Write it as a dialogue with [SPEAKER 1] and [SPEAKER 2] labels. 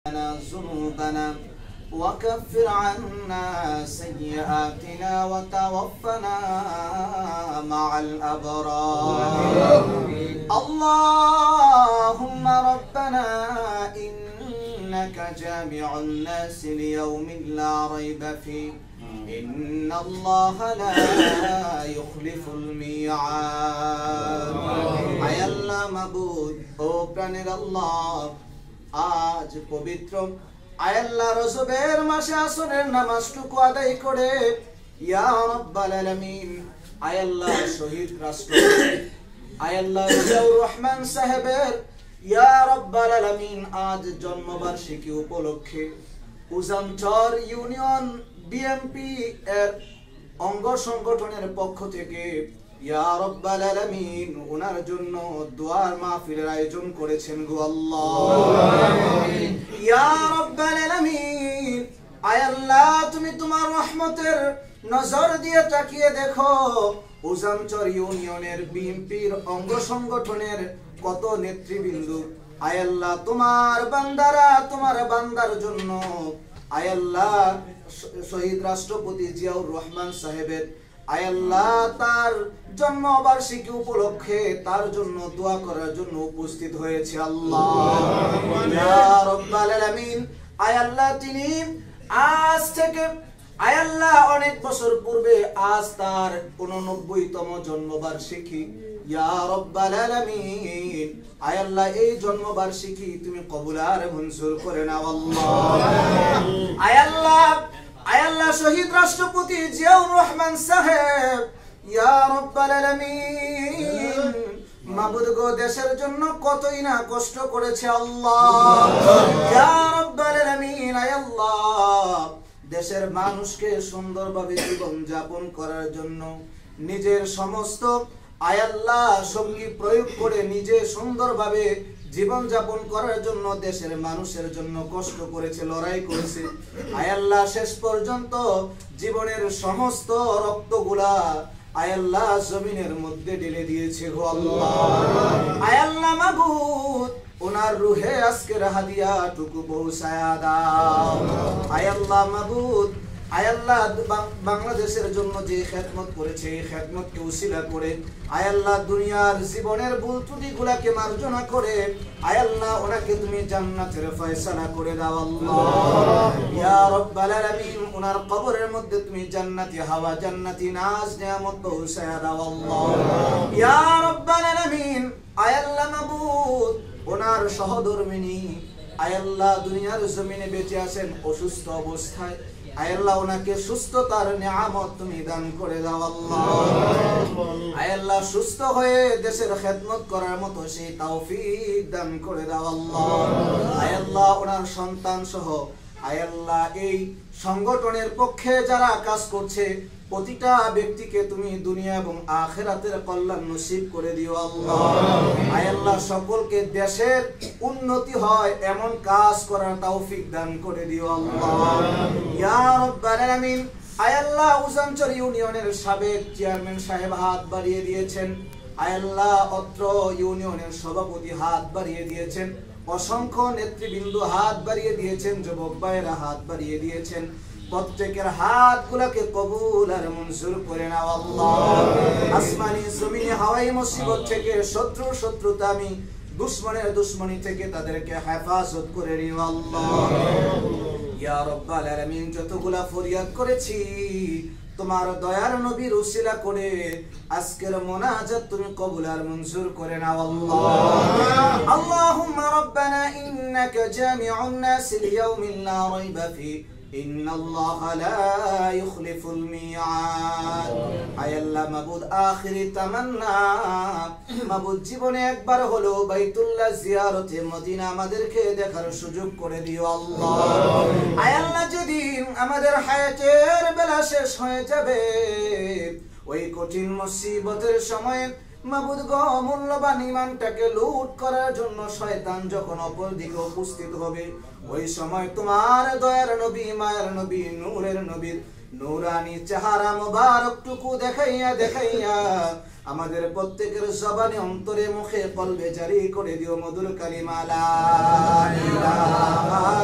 [SPEAKER 1] لنا ذنوبنا وكفر عنا سيئاتنا وتوفنا مع الأبرار اللهم ربنا إنك جامع الناس ليوم لا ريب فيه إن الله لا يخلف الميعاد আয় আল্লাহ মাবুদ ও প্রাণের আল্লাহ আজ পবিত্র আয় আল্লাহ রজবের মাসে আসরের নামাজটুকু আদায় করে ইয়া রাব্বাল আলামিন আয় আল্লাহ শহীদ রাষ্ট্রপতি আয় আল্লাহ জিয়াউর রহমান সাহেবের ইয়া রাব্বাল আলামিন আজ জন্মবার্ষিকী উপলক্ষে উজানচর ইউনিয়ন বিএমপি এর অঙ্গ সংগঠনের পক্ষ থেকে ইয়া রাব্বাল আলামিন ওনার জন্য দোয়ার মাহফিলের আয়োজন করেছেন গো আল্লাহ আমিন ইয়া রাব্বাল আলামিন আয় আল্লাহ তুমি তোমার রহমতের নজর দিয়ে তাকিয়ে দেখো উজানচর ইউনিয়নের বিএমপির অঙ্গ সংগঠনের কত নেতৃবৃন্দ আয় আল্লাহ তোমার বান্দারা তোমার বান্দার জন্য আয় আল্লাহ শহীদ রাষ্ট্রপতি জিয়াউর রহমান সাহেবের আয় আল্লাহ তার জন্মবার্ষিকী উপলক্ষে তার জন্য দোয়া করার জন্য উপস্থিত হয়েছে আল্লাহ ইয়া রাব্বাল আলামিন আয় আল্লাহ তিনি আজ থেকে আয় আল্লাহ অনেক বছর পূর্বে আজ তার 89তম জন্মবার্ষিকী ইয়া রাব্বাল আলামিন আয় আল্লাহ এই জন্মবার্ষিকী তুমি কবুল আর মঞ্জুর করে নাও আল্লাহ আয় আল্লাহ শহীদ রাষ্ট্রপতি জিয়াউর রহমান সাহেব ইয়া রাব্বাল আলামিন মাবুদ গো দেশের জন্য কতই না কষ্ট করেছে আল্লাহ ইয়া রাব্বাল আলামিন আয় আল্লাহ দেশের মানুষকে সুন্দরভাবে জীবন যাপন করার জন্য নিজের সমস্ত আয় আল্লাহ শক্তি প্রয়োগ করে নিজে সুন্দরভাবে জীবন যাপন করার জন্য দেশের মানুষের জন্য কষ্ট করেছে লড়াই করেছে আয় আল্লাহ শেষ পর্যন্ত জীবনের সমস্ত রক্তগুলা আয় আল্লাহ জমিনের মধ্যে ঢেলে দিয়েছে গো আল্লাহ আয় আল্লাহ মাবুদ ওনার রুহে আজকের হাদিয়া টুকু পৌঁছায়া দাও আয় আল্লাহ মাবুদ আয় আল্লাহ বাংলাদেশের জন্য যে খেদমত করেছে এই খেদমতকে উসিলা করে আয় আল্লাহ দুনিয়ার জীবনের ভুল ত্রুটিগুলোকে মার্জনা করে আয় আল্লাহ ওনাকে তুমি জান্নাতের ফয়সালা করে দাও আল্লাহ ইয়া রাব্বাল আলামিন ওনার কবরের মধ্যে তুমি জান্নাতি হাওয়া জান্নাতি নাজ নিয়ামত পৌঁছায়া দাও আল্লাহ ইয়া রাব্বাল আলামিন আয় আল্লাহ মাবুদ ওনার সহধর্মিনী আয় আল্লাহ দুনিয়ার জমিনে বেঁচে আছেন অসুস্থ অবস্থায় আয় আল্লাহ ওনাকে সুস্থতার নিয়ামত তুমি দান করে দাও আল্লাহ আয় আল্লাহ সুস্থ হয়ে দেশের খেদমত করার মতো সেই তৌফিক দান করে দাও আল্লাহ আয় আল্লাহ ওনার সন্তান সহ আয় আল্লাহ এই সংগঠনের পক্ষে যারা কাজ করছে প্রতিটা ব্যক্তিকে তুমি দুনিয়া এবং আখিরাতের কল্যাণ নসিব করে দিও আল্লাহ আয় আল্লাহ সকলকে দেশের উন্নতি হয় এমন কাজ করার তৌফিক দান করে দিও আল্লাহ ইয়া রাব্বাল আলামিন আয় আল্লাহ উজানচর ইউনিয়নের সাবেক চেয়ারম্যান সাহেব হাত বাড়িয়ে দিয়েছেন আয় আল্লাহ অত্র ইউনিয়নের সভাপতি হাত বাড়িয়ে দিয়েছেন অসংখ্য নেতৃবৃন্দ হাত বাড়িয়ে দিয়েছেন যুবক ভাইয়েরা হাত বাড়িয়ে দিয়েছেন প্রত্যেকের হাতগুলোকে কবুল আর মঞ্জুর করে নাও আল্লাহ আসমানি জমিনে হাওয়াই মুসিবত থেকে শত্রুতামি দুশমনের দুশমনি থেকে তাদেরকে হেফাজত করে নিও আল্লাহ ইয়া রাব্বাল আলামিন যতগুলা ফরিয়াদ করেছি তোমার দয়ার নবীর উসিলা করে আজকের মুনাজাত তুমি কবুল আর মঞ্জুর করে নাও আল্লাহ আল্লাহুম্মা রাব্বানা ইন্নাকা জামিউন নাস লিয়াউমিন লা রাইবা ফিহি ইন্নাল্লাহা লা ইখলিফুল মিআদ আয় আল্লাহ মাবুদ আখিরি তামান্না মাবুদ জীবনে একবার হলো বাইতুল্লাহ জিয়ারতে মদিনা আমাদেরকে দেখার সুযোগ করে দিও আল্লাহ আয় আল্লাহ যেদিন আমাদের হায়াতের বেলা শেষ হয়ে যাবে ওই কঠিন মুসিবতের সময় মাবুদ গো মূল্যবান ঈমানটাকে লুট করার জন্য শয়তান যখন অপর দিকে উপস্থিত হবে ওই সময় তোমার দয়ার নবী মায়ের নবী নূরের নবীর নূরানি চেহারা মুবারকটুকু দেখাইয়া আমাদের প্রত্যেকের জবানে অন্তরে মুখে কলবে জারি করে দিও মধুর কালিমা লা ইলাহা